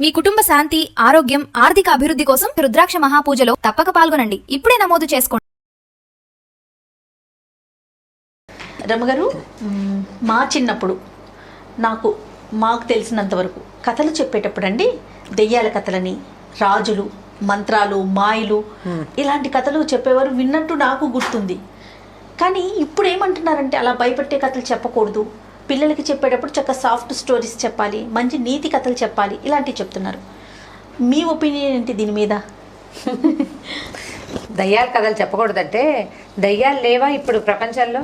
మీ కుటుంబ శాంతి, ఆరోగ్యం, ఆర్థిక అభివృద్ధి కోసం రుద్రాక్ష మహాపూజలో తప్పక పాల్గొనండి. ఇప్పుడే నమోదు చేసుకోండి. రమగారు, మా చిన్నప్పుడు మాకు తెలిసినంత వరకు కథలు చెప్పేటప్పుడు అండి, దెయ్యాల కథలని, రాజులు, మంత్రాలు, మాయలు ఇలాంటి కథలు చెప్పేవారు విన్నట్టు నాకు గుర్తుంది. కానీ ఇప్పుడు ఏమంటున్నారంటే అలా భయపెట్టే కథలు చెప్పకూడదు, పిల్లలకి చెప్పేటప్పుడు చక్కగా సాఫ్ట్ స్టోరీస్ చెప్పాలి, మంచి నీతి కథలు చెప్పాలి, ఇలాంటివి చెప్తున్నారు. మీ ఒపీనియన్ ఏంటి దీని మీద? దయ్యాల కథలు చెప్పకూడదంటే దయ్యాలు లేవా ఇప్పుడు ప్రపంచంలో?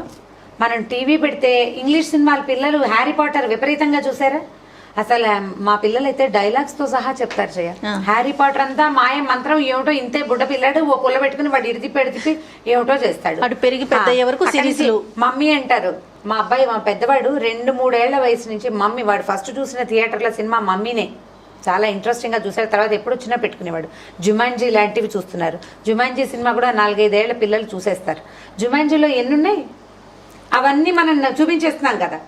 మనం టీవీ పెడితే ఇంగ్లీష్ సినిమాలు పిల్లలు హ్యారీ పాటర్ విపరీతంగా చూసారా? అసలు మా పిల్లలు అయితే డైలాగ్స్ తో సహా చెప్తారు చెయ్య. హ్యారీ పాటర్ అంతా మాయ మంత్రం ఏమిటో, ఇంతే బుడ్డ పిల్లాడు ఓ పుల్ల పెట్టుకుని వాడు ఇడిది పెడితే ఏమిటో చేస్తాడు. అటు పెరిగి పెద్ద అయ్యే వరకు సిరీస్లు మమ్మీ అంటారు. మా అబ్బాయి, మా పెద్దవాడు 2-3 ఏళ్ల వయసు నుంచి మమ్మీ, వాడు ఫస్ట్ చూసిన థియేటర్లో సినిమా మమ్మీనే. చాలా ఇంట్రెస్టింగ్గా చూసారు. తర్వాత ఎప్పుడు వచ్చినా పెట్టుకునేవాడు. జుమాంజీ లాంటివి చూస్తున్నారు. జుమాంజీ సినిమా కూడా 4-5 ఏళ్ల పిల్లలు చూసేస్తారు. జుమాంజీలో ఎన్నున్నాయి అవన్నీ మనం చూపించేస్తున్నాం కదా.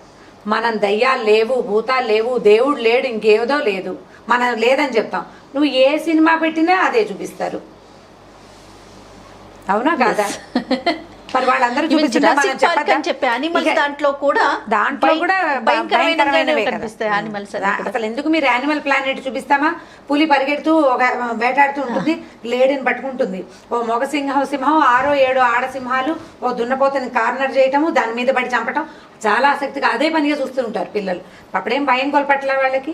మనం దయ్యాలు లేవు, భూతాలు లేవు, దేవుడు లేడు, ఇంకేదో లేదు, మనం లేదని చెప్తాం. నువ్వు ఏ సినిమా పెట్టినా అదే చూపిస్తారు, అవునా కాదా? మరి వాళ్ళందరూ దాంట్లో కూడా అసలు ఎందుకు మీరు యానిమల్ ప్లానెట్ చూపిస్తామా? పులి పరిగెడుతూ ఒక వేటాడుతూ ఉంటుంది, లేడీని పట్టుకుంటుంది. ఓ మగ సింహం 6-7 ఆడ సింహాలు ఓ దున్నపోతని కార్నర్ చేయటము, దాని మీద పడి చంపటం, చాలా ఆసక్తిగా అదే పనిగా చూస్తూ ఉంటారు పిల్లలు. అప్పుడేం భయం కొలపట్ల వాళ్ళకి?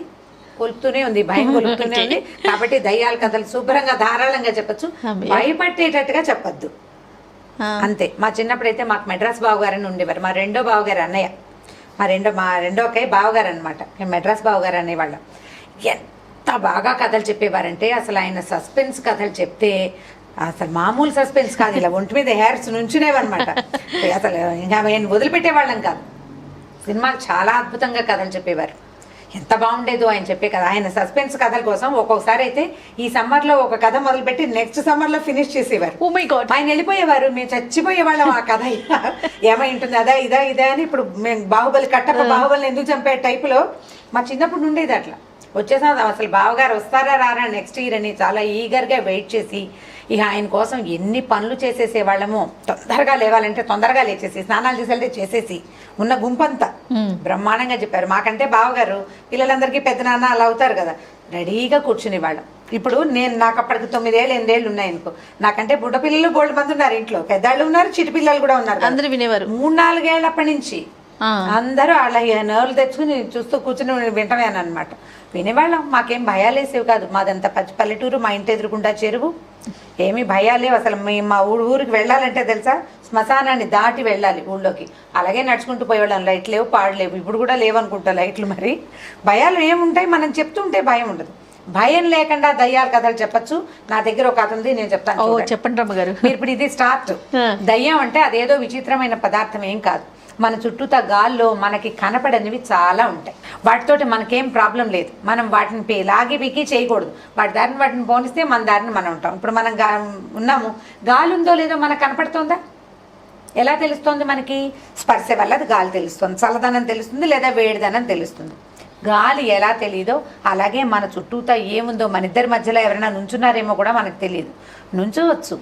కొలుపుతూనే ఉంది, భయం కొలుపుతూనే ఉంది. కాబట్టి దయ్యాల కథలు శుభ్రంగా ధారాళంగా చెప్పచ్చు, భయపట్టేటట్టుగా చెప్పద్దు అంతే. మా చిన్నప్పుడైతే మాకు మెడ్రాస్ బావగారని ఉండేవారు. మా రెండో బావగారు అన్నయ్య, మా రెండో అక్కయ్య బావగారు అనమాట. మేము మెడ్రాస్ బావగారు అనేవాళ్ళం. ఎంత బాగా కథలు చెప్పేవారంటే అసలు ఆయన సస్పెన్స్ కథలు చెప్తే అసలు మామూలు సస్పెన్స్ కాదు, ఇలా ఒంటి మీద హెయిర్స్ నుంచునేవన్నమాట. అసలు ఇంకా ఆయన వదిలిపెట్టేవాళ్ళం కాదు. సినిమాలు చాలా అద్భుతంగా కథలు చెప్పేవారు. ఎంత బాగుండేదో ఆయన చెప్పే కథ. ఆయన సస్పెన్స్ కథల కోసం ఒక్కొక్కసారి అయితే ఈ సమ్మర్లో ఒక కథ మొదలుపెట్టి నెక్స్ట్ సమ్మర్లో ఫినిష్ చేసేవారు. ఆయన వెళ్ళిపోయేవారు, మేము చచ్చిపోయేవాళ్ళం ఆ కథ ఏమై ఉంటుంది, అదా ఇదా అని. ఇప్పుడు మేము బాహుబలి కట్టప్ప బాహుబలిని ఎందుకు చంపే టైపులో మా చిన్నప్పుడు ఉండేది. అట్లా వచ్చేసాం, అసలు బావగారు వస్తారా రారా నెక్స్ట్ ఇయర్ అని చాలా ఈగర్గా వెయిట్ చేసి ఇక ఆయన కోసం ఎన్ని పనులు చేసేసేవాళ్ళము. తొందరగా లేవాలంటే తొందరగా లేచేసి, స్నానాలు చేసి వెళ్తే చేసేసి, ఉన్న గుంపంతా బ్రహ్మాండంగా చెప్పారు. మాకంటే బావగారు పిల్లలందరికీ పెద్ద నాన్న అలా అవుతారు కదా, రెడీగా కూర్చునేవాళ్ళం. ఇప్పుడు నాకు అప్పటికి 9-8 ఏళ్ళు ఉన్నాయనుకో, నాకంటే బుడ్డ పిల్లలు బోల్డ్ మంది ఉన్నారు ఇంట్లో, పెద్దాళ్ళు ఉన్నారు, చిటి పిల్లలు కూడా ఉన్నారు. అందరూ వినేవారు. 3-4 ఏళ్ళప్పటి నుంచి అందరూ అలా నర్వులు తెచ్చుకుని చూస్తూ కూర్చుని వింటమేను అనమాట. వినేవాళ్ళం. మాకేం భయాలేసేవి కాదు. మాదంతా పల్లెటూరు, మా ఇంటి ఎదురుకుండా చెరువు, ఏమీ భయాలేవు అసలు. మా ఊరికి వెళ్ళాలంటే తెలుసా, శ్మశానాన్ని దాటి వెళ్ళాలి ఊళ్ళోకి. అలాగే నడుచుకుంటూ పోయేవాళ్ళం. లైట్లు లేవు, పాడలేవు. ఇప్పుడు కూడా లేవనుకుంటా లైట్లు. మరి భయాలు ఏముంటాయి? మనం చెప్తుంటే భయం ఉండదు. భయం లేకుండా దయ్యాల కథలు చెప్పచ్చు. నా దగ్గర ఒక కథ ఉంది, నేను చెప్తాను. చెప్పండి రమ్మగారు. మీరు ఇప్పుడు ఇది స్టార్ట్. దయ్యం అంటే అదేదో విచిత్రమైన పదార్థం ఏం కాదు. మన చుట్టూతా గాల్లో మనకి కనపడనివి చాలా ఉంటాయి. వాటితోటి మనకేం ప్రాబ్లం లేదు. మనం వాటిని లాగి పీకి చేయకూడదు. వాటిని పోనిస్తే మన దారిని మనం ఉంటాం. ఇప్పుడు మనం ఉన్నాము, గాలి ఉందో లేదో మనకు కనపడుతుందా? ఎలా తెలుస్తుంది మనకి? స్పర్శ వల్ల అది గాలి తెలుస్తుంది, చల్లదనం తెలుస్తుంది, లేదా వేడిదనం తెలుస్తుంది. గాలి ఎలా తెలియదో అలాగే మన చుట్టూతా ఏముందో, మన ఇద్దరి మధ్యలో ఎవరైనా నుంచున్నారేమో కూడా మనకు తెలియదు. నుంచోవచ్చు,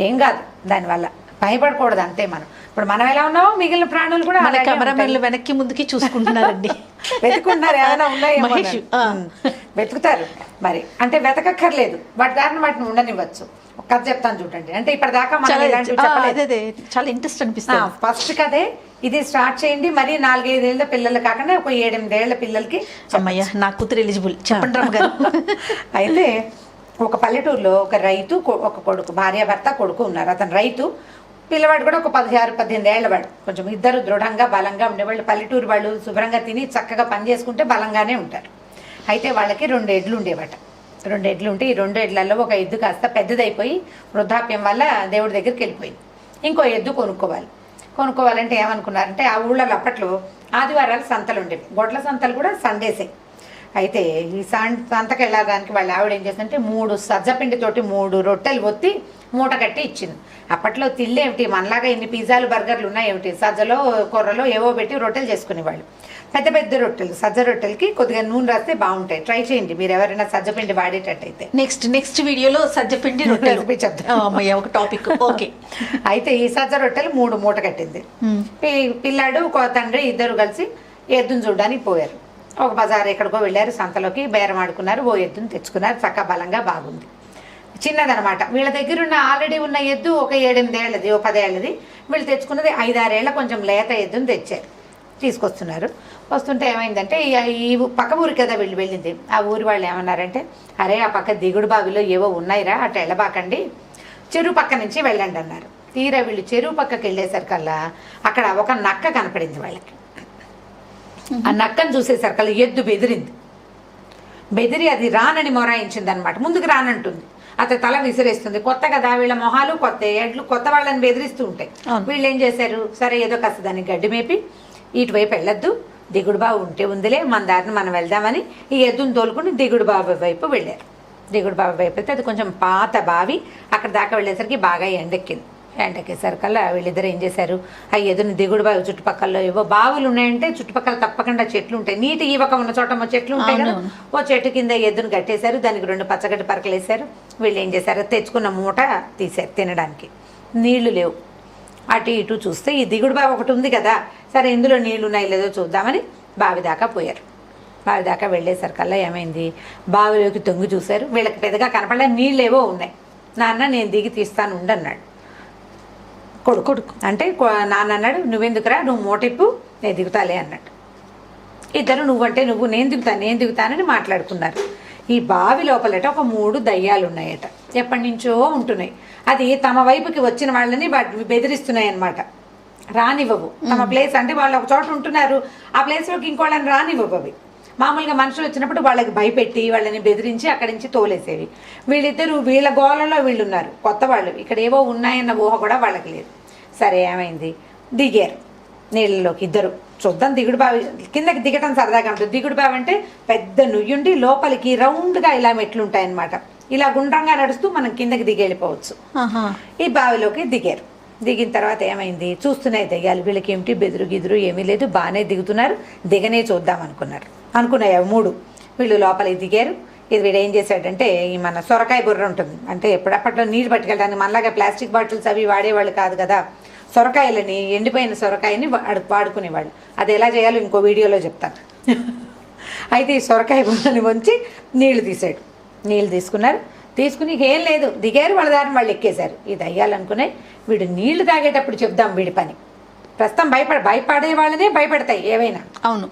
ఏం కాదు. దానివల్ల భయపడకూడదు అంతే. ఇప్పుడు మనం ఎలా ఉన్నామో మిగిలిన ప్రాణులు కూడా కెమెరామెన్లు వెనక్కి ముందుకి చూసుకుంటున్నారండి. వెతుకుంటున్నారు, ఏమైనా ఉన్నాయేమో వెతుకుతారు. మరి అంటే వెతకక్కర్లేదు, వాటిని ఉండనివ్వచ్చు. ఒక కథ చెప్తాను చూడండి. అంటే ఇప్పటిదాకా చాలా ఇంట్రెస్ట్ అనిపిస్తుంది. ఫస్ట్ కథే ఇది స్టార్ట్ చేయండి. మరి 4-5 ఏళ్ళ పిల్లలు కాకుండా ఒక 7-8 ఏళ్ల పిల్లలకి. అమ్మయ్య, నా కూతురు ఎలిజిబుల్. చెప్పండి రమ్మగారు. అయితే ఒక పల్లెటూరులో ఒక రైతు, ఒక కొడుకు, భార్యాభర్త, కొడుకు ఉన్నారు. అతను రైతు, పిల్లవాడు కూడా ఒక 16-18 ఏళ్ల వాడు. కొంచెం ఇద్దరు దృఢంగా బలంగా ఉండేవాళ్ళు. పల్లెటూరు వాళ్ళు శుభ్రంగా తిని చక్కగా పని చేసుకుంటే బలంగానే ఉంటారు. అయితే వాళ్ళకి 2 ఎడ్లు ఉండేవాట. 2 ఎడ్లు ఉంటే ఈ 2 ఎడ్లలో ఒక ఎద్దు కాస్త పెద్దదైపోయి వృద్ధాప్యం వల్ల దేవుడి దగ్గరికి వెళ్ళిపోయింది. ఇంకో ఎద్దు కొనుక్కోవాలంటే ఏమనుకున్నారంటే, ఆ ఊళ్ళలో అప్పట్లో ఆదివారాలు సంతలు ఉండేవి. గొడ్ల సంతలు కూడా సండేసే. అయితే ఈ సంతకి వెళ్ళడానికి వాళ్ళ ఆవిడ ఏం చేసిందంటే 3 సజ్జపిండితోటి 3 రొట్టెలు ఒత్తి మూట కట్టి ఇచ్చింది. అప్పట్లో తిల్లేమిటి మనలాగా ఇన్ని పిజ్జాలు బర్గర్లు ఉన్నాయేమిటి, సజ్జలో కొర్రలో ఏవో పెట్టి రొట్టెలు చేసుకునేవాళ్ళు. పెద్ద పెద్ద రొట్టెలు, సజ్జ రొట్టెలకి కొద్దిగా నూనె రాస్తే బాగుంటాయి. ట్రై చేయండి మీరు ఎవరైనా సజ్జపిండి వాడేటట్టయితే. నెక్స్ట్ వీడియోలో సజ్జపిండి రొట్టెలు చెప్తాను. అమ్మయ్య, ఒక టాపిక్. ఓకే. అయితే ఈ సజ్జ రొట్టెలు 3 మూట కట్టింది. పిల్లాడు తండ్రి ఇద్దరు కలిసి ఎద్దును చూడడానికి పోయారు. ఒక బజార్ ఎక్కడికో వెళ్ళారు, సంతలోకి బేరం ఆడుకున్నారు, ఓ ఎద్దును తెచ్చుకున్నారు. చక్క బలంగా బాగుంది, చిన్నదనమాట. వీళ్ళ దగ్గర ఉన్న ఆల్రెడీ ఉన్న ఎద్దు ఒక 7-8 ఏళ్ళది, ఓ 10 ఏళ్ళది. వీళ్ళు తెచ్చుకున్నది 5-6 ఏళ్ళ కొంచెం లేత ఎద్దును తెచ్చారు. తీసుకొస్తున్నారు. వస్తుంటే ఏమైందంటే ఈ పక్క ఊరి కదా వీళ్ళు వెళ్ళింది. ఆ ఊరి వాళ్ళు ఏమన్నారంటే, అరే ఆ పక్క దిగుడు బావిలో ఏవో ఉన్నాయిరా, అటు వెళ్ళబాకండి, చెరువు పక్క నుంచి వెళ్ళండి అన్నారు. తీరా వీళ్ళు చెరువు పక్కకి వెళ్ళేసరికల్లా అక్కడ ఒక నక్క కనపడింది వాళ్ళకి. ఆ నక్కను చూసేసరికల్లా ఎద్దు బెదిరి అది రానని మొరాయించింది అనమాట. ముందుకు రానంటుంది, అతను తల విసిరేస్తుంది. కొత్త కదా వీళ్ళ మొహాలు కొత్త, ఎడ్లు కొత్త వాళ్ళని బెదిరిస్తూ ఉంటాయి. వీళ్ళు ఏం చేశారు, సరే ఏదో కాస్త దాన్ని గడ్డి మేపి ఇటువైపు వెళ్ళొద్దు, దిగుడు బావి ఉంటే ఉందిలే, మన దారిని మనం వెళ్దామని ఈ ఎద్దును తోలుకుని దిగుడు బావి వైపు వెళ్ళారు. దిగుడు బావి వైపు అయితే అది కొంచెం పాత బావి. అక్కడ దాకా వెళ్ళేసరికి బాగా ఎండెక్కేసరికల్లా వీళ్ళిద్దరు ఏం చేశారు, ఆ ఎదురుని దిగుడు బావి చుట్టుపక్కల ఏవో బావులు ఉన్నాయంటే చుట్టుపక్కల తప్పకుండా చెట్లు ఉంటాయి. నీటి ఈవక ఉన్న చోట చెట్లు ఉంటాయి కదా, ఓ చెట్టు కింద ఎద్దును కట్టేశారు. దానికి 2 పచ్చగడ్డి పరకలు వేశారు. వీళ్ళు ఏం చేశారు, తెచ్చుకున్న మూట తీశారు తినడానికి. నీళ్లు లేవు. అటు ఇటు చూస్తే ఈ దిగుడు బావి ఒకటి ఉంది కదా, సరే ఇందులో నీళ్లు ఉన్నాయి లేదో చూద్దామని బావి దాకా పోయారు. బావి దాకా వెళ్ళేసరికల్లా ఏమైంది, బావిలోకి తొంగి చూశారు. వీళ్ళకి పెద్దగా కనపడలే, నీళ్ళు ఏవో ఉన్నాయి. నాన్న నేను దిగి తీస్తాను ఉండన్నాడు కొడుకు. అంటే నాన్న అన్నాడు, నువ్వెందుకురా, నువ్వు మోటిప్పు, నేను దిగుతాలే అన్నాడు. ఇద్దరు నువ్వంటే నువ్వు, నేను దిగుతానని మాట్లాడుకున్నారు. ఈ బావి లోపలట ఒక 3 దయ్యాలు ఉన్నాయట, ఎప్పటి నుంచో ఉంటున్నాయి. అది తమ వైపుకి వచ్చిన వాళ్ళని బెదిరిస్తున్నాయి అన్నమాట, రానివ్వవు. తమ ప్లేస్ అంటే వాళ్ళు ఒక చోట ఉంటున్నారు, ఆ ప్లేస్లోకి ఇంకోళ్ళని రానివ్వవు. అవి మామూలుగా మనుషులు వచ్చినప్పుడు వాళ్ళకి భయపెట్టి వాళ్ళని బెదిరించి అక్కడి నుంచి తోలేసేవి. వీళ్ళిద్దరూ వీళ్ళ గోళంలో వీళ్ళు ఉన్నారు, కొత్త వాళ్ళు. ఇక్కడ ఏవో ఉన్నాయన్న ఊహ కూడా వాళ్ళకి లేదు. సరే ఏమైంది, దిగారు నీళ్ళలోకి ఇద్దరు. చూద్దాం దిగుడు బావి, కిందకి దిగటం సరదాగా ఉంటుంది. దిగుడు బావి అంటే పెద్ద నుయ్యుండి లోపలికి రౌండ్గా ఇలా మెట్లు ఉంటాయన్నమాట. ఇలా గుండ్రంగా నడుస్తూ మనం కిందకి దిగి వెళ్ళిపోవచ్చు. ఈ బావిలోకి దిగారు. దిగిన తర్వాత ఏమైంది, చూస్తున్నాయి దయ్యాలు. వీళ్ళకి ఏమిటి బెదురు గిదురు ఏమీ లేదు, బాగానే దిగుతున్నారు, దిగనే చూద్దాం అనుకున్నాయి అవి 3. వీళ్ళు లోపలికి దిగారు. ఇది వీడు ఏం చేశాడంటే, ఈ మన సొరకాయ బుర్ర ఉంటుంది, అంటే ఎప్పుడప్పట్లో నీళ్ళు పట్టుకెళ్ళడానికి మనలాగా ప్లాస్టిక్ బాటిల్స్ అవి వాడేవాళ్ళు కాదు కదా. సొరకాయలని, ఎండిపోయిన సొరకాయని వాడుకునేవాళ్ళు. అది ఎలా చేయాలో ఇంకో వీడియోలో చెప్తాను. అయితే ఈ సొరకాయ బుర్రని వంచి నీళ్లు తీసాడు. నీళ్ళు తీసుకుని ఏం లేదు, దిగారు, వాళ్ళ దారిని వాళ్ళు ఎక్కేశారు. ఈ దయ్యాలు అనుకున్నాయి, వీడు నీళ్లు తాగేటప్పుడు చెప్దాం వీడి పని. ప్రస్తుతం భయపడే వాళ్ళనే భయపెడతాయి ఏవైనా. అవును.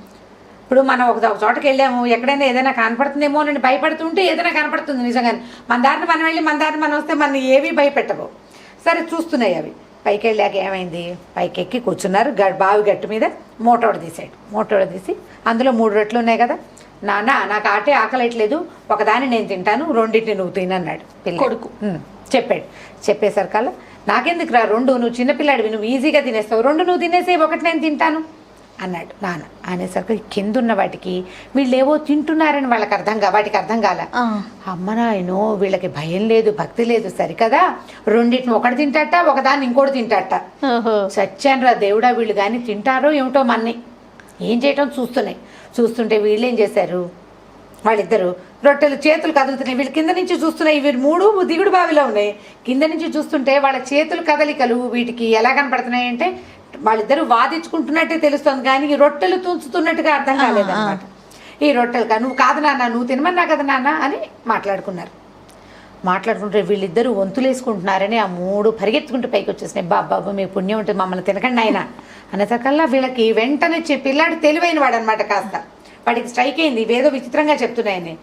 ఇప్పుడు మనం ఒక చోటకి వెళ్ళాము, ఎక్కడైనా ఏదైనా కనపడుతుందేమో అని భయపడుతుంటే ఏదైనా కనపడుతుంది నిజంగానే. మన దారిని మనం వెళ్ళి మన దారిని మనం వస్తే మన ఏవి భయపెట్టవు. సరే చూస్తున్నాయి అవి. పైకి వెళ్ళాక ఏమైంది, పైకి ఎక్కి కూర్చున్నారు. బావి గట్టు మీద మోటోడ తీసి అందులో 3 రొట్టెలు ఉన్నాయి కదా, నాన్న నాకు ఆకలేట్లేదు, ఒకదాన్ని నేను తింటాను, 2 నువ్వు తినన్నాడు కొడుకు. చెప్పేసరికల్లా నాకెందుకురా 2, నువ్వు చిన్నపిల్లాడివి, నువ్వు ఈజీగా తినేస్తావు, 2 నువ్వు తినేసి 1 నేను తింటాను అన్నాడు నాన్న. అనేసరికి కిందున్న వాటికి వీళ్ళేవో తింటున్నారని వాటికి అర్థం కాల. అమ్మ నాయనో, వీళ్ళకి భయం లేదు, భక్తి లేదు, సరికదా 2 ఒకటి తింటాట, ఒకదాన్ని ఇంకోటి తింటాట. చచ్చానురా దేవుడా, వీళ్ళు కానీ తింటారో ఏమిటో మన్ని ఏం చేయటం చూస్తుంటే వీళ్ళు ఏం చేశారు, వాళ్ళిద్దరు రొట్టెలు చేతులు కదులుతున్నాయి. వీళ్ళు కింద నుంచి చూస్తున్నాయి, వీళ్ళు 3 దిగుడు బావిలో ఉన్నాయి. కింద నుంచి చూస్తుంటే వాళ్ళ చేతులు కదలికలు వీటికి ఎలా కనపడుతున్నాయి అంటే, వాళ్ళిద్దరూ వాదించుకుంటున్నట్టే తెలుస్తుంది, కానీ రొట్టెలు తుంచుతున్నట్టుగా అర్థం కాలేదన్నమాట. ఈ రొట్టెలు నువ్వు కాదు నాన్న, నువ్వు తినమన్నా కదా నాన్న అని మాట్లాడుకుంటే వీళ్ళిద్దరూ వంతులేసుకుంటున్నారని ఆ 3 పరిగెత్తుకుంటూ పైకి వచ్చేసినాయి. బాబు మీ పుణ్యం ఉంటుంది, మమ్మల్ని తినకండి ఆయన అనేసరికల్లా వీళ్ళకి వెంటనే పిల్లాడు తెలివైన వాడు అనమాట. కాస్త వాడికి స్ట్రైక్ అయింది, ఇవేదో విచిత్రంగా చెప్తున్నాయని.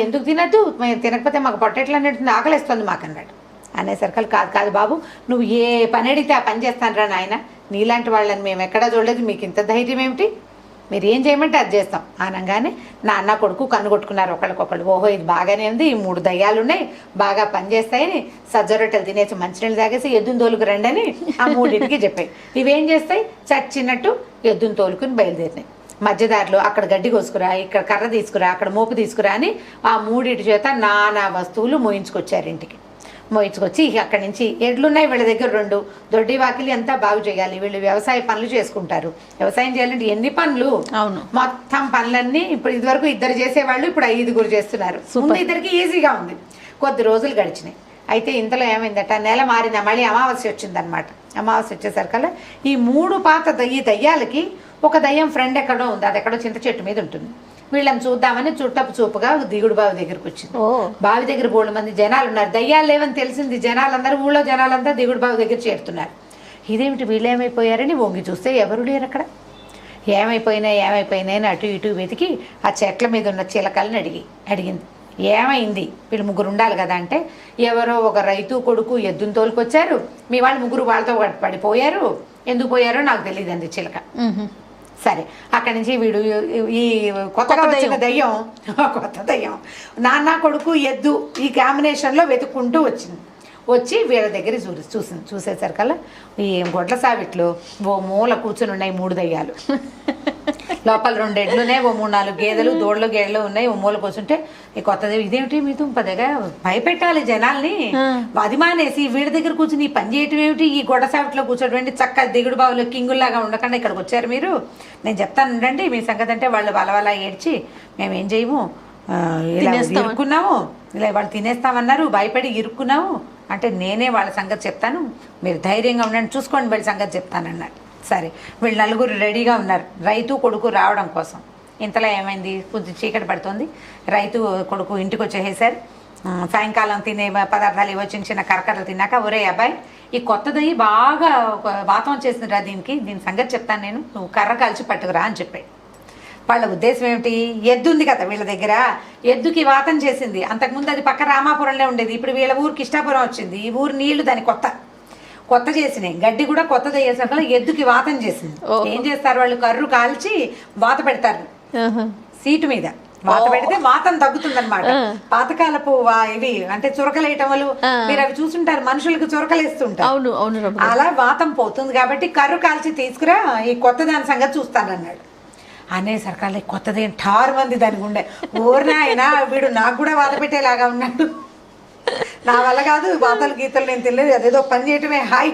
ఎందుకు తినద్దు, మేము తినకపోతే మాకు పొట్టెట్లు అన్నట్టుంది, ఆకలిస్తుంది మాకు అన్నాడు. అనేసరికల్ కాదు బాబు, నువ్వు ఏ పని అడిగితే ఆ పని చేస్తాను రా నాయన, నీలాంటి వాళ్ళని మేము ఎక్కడా చూడలేదు, మీకు ఇంత ధైర్యం ఏమిటి, మీరు ఏం చేయమంటే అది చేస్తాం అనగానే నాన్న కొడుకు కన్నుకొట్టుకున్నారు ఒకళ్ళకొకళ్ళు. ఓహో ఇది బాగానే ఉంది, ఈ 3 దయ్యాలు ఉన్నాయి, బాగా పనిచేస్తాయని సజ్జ రొట్టెలు తినేసి మంచినీళ్ళు తాగేసి ఎద్దును తోలుకు రండి అని ఆ 3టికి చెప్పాయి. ఇవేం చేస్తాయి, చచ్చినట్టు ఎద్దును తోలుకుని బయలుదేరినాయి. మధ్యదారిలో అక్కడ గడ్డి కోసుకురా, ఇక్కడ కర్ర తీసుకురా, అక్కడ మోపు తీసుకురా అని ఆ మూడిటి చేత నానా వస్తువులు మోయించుకొచ్చారు ఇంటికి. మోయించుకొచ్చి ఇక అక్కడి నుంచి ఎడ్లున్నాయి వీళ్ళ దగ్గర 2, దొడ్డి వాకిలి అంతా బాగు చేయాలి. వీళ్ళు వ్యవసాయ పనులు చేసుకుంటారు. వ్యవసాయం చేయాలంటే ఎన్ని పనులు, అవును. మొత్తం పనులన్నీ ఇప్పుడు ఇదివరకు 2 చేసేవాళ్ళు, ఇప్పుడు 5 చేస్తున్నారు. ముందు 2కి ఈజీగా ఉంది. కొద్ది రోజులు గడిచినాయి. అయితే ఇంతలో ఏమైందట, నెల మారిన మళ్ళీ అమావాస్య వచ్చిందనమాట. అమావాస్య వచ్చేసరికల్లా ఈ 3 పాత దయ్యాలకి ఒక దయ్యం ఫ్రెండ్ ఎక్కడో ఉంది. అది ఎక్కడో చింత చెట్టు మీద ఉంటుంది. వీళ్ళని చూద్దామని చుట్టపు చూపుగా దిగుడు బావి దగ్గరకు వచ్చింది. బావి దగ్గర 3 మంది జనాలు ఉన్నారు. దయ్యాలు లేవని తెలిసింది. జనాలందరూ, ఊళ్ళో జనాలంతా దిగుడు బావి దగ్గర చేరుతున్నారు. ఇదేమిటి వీళ్ళు ఏమైపోయారని వంగి చూస్తే ఎవరు లేరు అక్కడ. ఏమైపోయినాయి అని అటు ఇటు వెతికి ఆ చెట్ల మీద ఉన్న చిలకల్ని అడిగింది, ఏమైంది, వీళ్ళు 3 ఉండాలి కదా అంటే, ఎవరో ఒక రైతు కొడుకు ఎద్దును తోలుకొచ్చారు, మీ వాళ్ళు 3 వాళ్ళతో పడిపోయారు, ఎందుకు పోయారో నాకు తెలియదండి చిలక. సరే, అక్కడి నుంచి వీడు ఈ కొత్తగా వచ్చిన కొత్త దయ్యం నాన్న కొడుకు ఎద్దు ఈ కాంబినేషన్లో వెతుక్కుంటూ వచ్చి వీళ్ళ దగ్గర చూసేసరికల్లా ఈ గొడ్ల సావిట్లో ఓ మూల కూర్చుని ఉన్నాయి 3 దయ్యాలు. లోపల 2 ఎడ్లున్నాయి, ఓ 3-4 గేదెలు, దూడలు గేదెలు ఉన్నాయి. ఓ మూల కూర్చుంటే ఈ కొత్తది ఇదేమిటి మీ దుంపదగా భయపెట్టాలి జనాల్ని, అది మానేసి వీడి దగ్గర కూర్చుని పని చేయటం ఏమిటి, ఈ గొడ్డ సావిట్లో కూర్చోటం చక్క దిగుడు బావులో కింగుల్లాగా ఉండకుండా ఇక్కడికి వచ్చారు మీరు, నేను చెప్తాను ఉండండి మీ సంగతి అంటే వాళ్ళు వాళ్ళ ఏడ్చి మేమేం చేయము, ఇలా ఇరుక్కున్నాము, ఇలా వాళ్ళు తినేస్తామన్నారు, భయపడి ఇరుక్కున్నాము అంటే నేనే వాళ్ళ సంగతి చెప్తాను, మీరు ధైర్యంగా ఉండండి, చూసుకోండి వీళ్ళ సంగతి చెప్తానన్నారు. సరే, వీళ్ళు 4 రెడీగా ఉన్నారు రైతు కొడుకు రావడం కోసం. ఇంతలో ఏమైంది, కొంచెం చీకటి పడుతుంది. రైతు కొడుకు ఇంటికి వచ్చేసారు. సాయంకాలం తినే పదార్థాలు ఇవ్వ చిన్న కరకరలు తిన్నాక, ఒరే అబ్బాయి ఈ కొత్తది బాగా వాతం చేసిందిరా, దీని సంగతి చెప్తాను నేను, నువ్వు కర్ర కాల్చి పట్టుకురా అని చెప్పాడు. వాళ్ళ ఉద్దేశం ఏమిటి, ఎద్దు ఉంది కదా వీళ్ళ దగ్గర, ఎద్దుకి వాతం చేసింది. అంతకుముందు అది పక్క రామాపురంలో ఉండేది, ఇప్పుడు వీళ్ళ ఊరికి ఇష్టాపురం వచ్చింది. ఈ ఊరు నీళ్లు దాని కొత్త చేసినాయి, గడ్డి కూడా కొత్తది అయ్యేసరికి ఎద్దుకి వాతం చేసింది. ఏం చేస్తారు వాళ్ళు, కర్రు కాల్చి వాత పెడతారు సీటు మీద, వాత పెడితే వాతం తగ్గుతుంది అనమాట. పాతకాలపు ఇవి అంటే చురకలేయటం వల్ల మీరు అవి చూసుంటారు, మనుషులకు చురకలేస్తుంటారు, అలా వాతం పోతుంది కాబట్టి కర్రు కాల్చి తీసుకురా, ఈ కొత్త దాని సంగతి చూస్తానన్నాడు. అనేసరికల్లా కొత్తది ఠారు మంది దానికి ఉండే, ఊరిన అయినా వీడు నాకు కూడా వాత పెట్టేలాగా ఉన్నాడు, నా వల్ల కాదు వాతలు గీతలు నేను తెలియదు, అదేదో పని చేయటమే హాయ్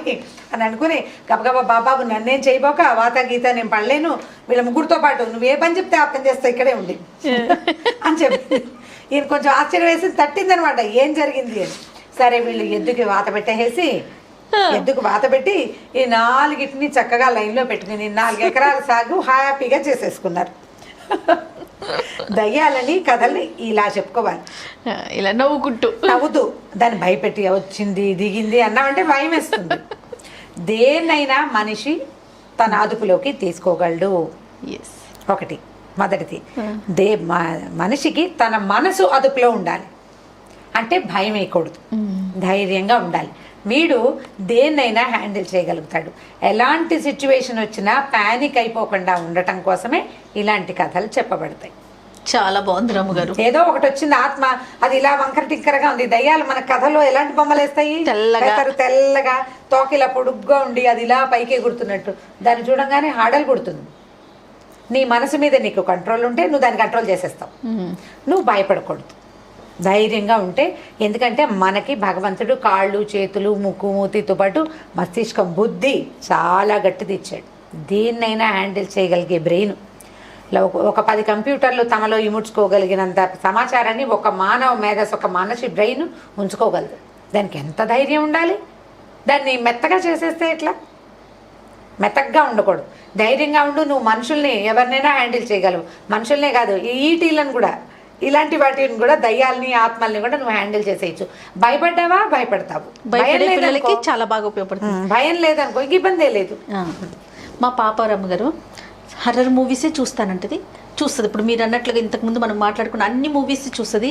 అని అనుకుని గబగబా బాబాబు నన్నేం చేయబోక, వాత గీత నేను పడలేను, వీళ్ళ 3తో పాటు నువ్వు ఏ పని చెప్తే ఆ పని చేస్తా, ఇక్కడే ఉండి అని చెప్పి ఈయన కొంచెం ఆశ్చర్యం వేసి తట్టిందనమాట ఏం జరిగింది అని. సరే, వీళ్ళు ఎద్దుకి వాత పెట్టేసి ఎద్దుకు వాత పెట్టి ఈ 4టిని చక్కగా లైన్లో పెట్టుకుని 4 ఎకరాల సాగు హ్యాపీగా చేసేసుకున్నారు. దయ్యాలని కథల్ని ఇలా చెప్పుకోవాలి, ఇలా నవ్వుతూ దాన్ని భయపెట్టి వచ్చింది దిగింది అన్నామంటే భయం వేస్తుంది. దేన్నైనా మనిషి తన అదుపులోకి తీసుకోగలడు. ఒకటి మొదటిది, మనిషికి తన మనసు అదుపులో ఉండాలి, అంటే భయం వేయకూడదు, ధైర్యంగా ఉండాలి. వీడు దేన్నైనా హ్యాండిల్ చేయగలుగుతాడు. ఎలాంటి సిచ్యువేషన్ వచ్చినా ప్యానిక్ అయిపోకుండా ఉండటం కోసమే ఇలాంటి కథలు చెప్పబడతాయి. చాలా బాగుంది రమ్మగారు. ఏదో ఒకటి వచ్చింది ఆత్మ, అది ఇలా వంకర టిక్కరగా ఉంది. దయ్యాలు మన కథలో ఎలాంటి బొమ్మలు వేస్తాయి, తెల్లగా తోకిలా పొడుగ్గా ఉండి అది ఇలా పైకి ఎగురుతున్నట్టు, దాన్ని చూడంగానే హాడలు కొడుతుంది. నీ మనసు మీద నీకు కంట్రోల్ ఉంటే నువ్వు దాన్ని కంట్రోల్ చేసేస్తావు. నువ్వు భయపడకూడదు, ధైర్యంగా ఉంటే. ఎందుకంటే మనకి భగవంతుడు కాళ్ళు చేతులు ముక్కు మూతితో పాటు మస్తిష్కం బుద్ధి చాలా గట్టిది ఇచ్చాడు. దేన్నైనా హ్యాండిల్ చేయగలిగే బ్రెయిన్. ఒక 10 కంప్యూటర్లు తమలో ఇముడ్చుకోగలిగినంత సమాచారాన్ని ఒక మానవ మేధస్సు, ఒక మనిషి బ్రెయిన్ ఉంచుకోగలదు. దానికి ఎంత ధైర్యం ఉండాలి. దాన్ని మెత్తగా చేసేస్తే ఎట్లా, మెత్తగా ఉండకూడదు, ధైర్యంగా ఉండు. నువ్వు మనుషుల్ని ఎవరినైనా హ్యాండిల్ చేయగలవు. మనుషుల్నే కాదు, ఈటీలను కూడా, ఇలాంటి వాటిని కూడా, దయ్యాల్ని ఆత్మల్ని కూడా నువ్వు హ్యాండిల్ చేసేయచ్చు. భయపడ్డావా భయపడతావు, భయం లేదనుకో చాలా బాగా ఉపయోగపడుతుంది. భయం లేదనుకో ఇబ్బందే లేదు. మా పాప రమ్మగారు హర్రర్ మూవీసే చూస్తానంటది, చూస్తుంది. ఇప్పుడు మీరు అన్నట్లుగా ఇంతకుముందు మనం మాట్లాడుకున్న అన్ని మూవీస్ చూస్తుంది.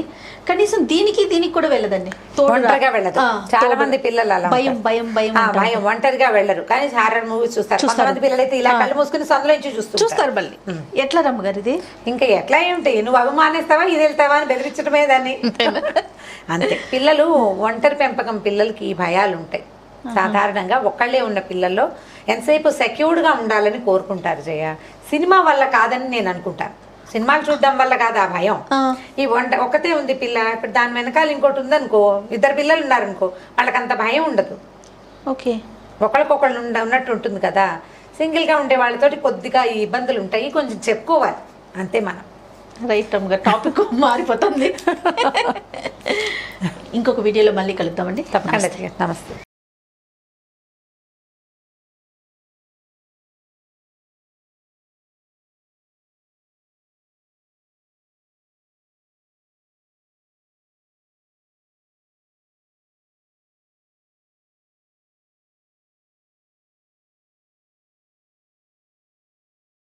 కనీసం దీనికి కూడా వెళ్ళదండి, ఒంటరిగా వెళ్ళదు. చాలా మంది పిల్లలు అలా భయం భయం భయం భయం ఒంటరిగా వెళ్ళరు, కానీ హారర్ మూవీస్ చూస్తారు. కొంతమంది పిల్లలు అయితే ఇలా కళ్ళు మూసుకుని సందులో నుంచి చూస్తారు. మళ్ళీ ఎట్లా రమ్మగారు ఇది, ఇంకా ఎట్లా ఏమిటి, నువ్వు అభిమానిస్తావా ఇది వెళ్తావా అని బెదిరించడమే దాన్ని. అంతే. పిల్లలు ఒంటరి పెంపకం పిల్లలకి ఈ భయాలు ఉంటాయి. సాధారణంగా ఒక్కళ్ళే ఉన్న పిల్లల్లో ఎంతసేపు సెక్యూర్డ్గా ఉండాలని కోరుకుంటారు జయ. సినిమా వల్ల కాదని నేను అనుకుంటాను. సినిమాలు చూడడం వల్ల కాదు ఆ భయం. ఈ ఒకతే ఉంది పిల్ల, ఇప్పుడు దాని వెనకాల ఇంకోటి ఉందనుకో, 2 పిల్లలు ఉన్నారనుకో, వాళ్ళకి అంత భయం ఉండదు. ఓకే, ఒకళ్ళకొకళ్ళు ఉన్నట్టు ఉంటుంది కదా. సింగిల్గా ఉండే వాళ్ళతోటి కొద్దిగా ఈ ఇబ్బందులు ఉంటాయి, కొంచెం చెప్పుకోవాలి అంతే మనం. రైట్ రమ్మగారు, టాపిక్ మారిపోతుంది. ఇంకొక వీడియోలో మళ్ళీ కలుద్దామండి. తప్పకుండా. నమస్తే.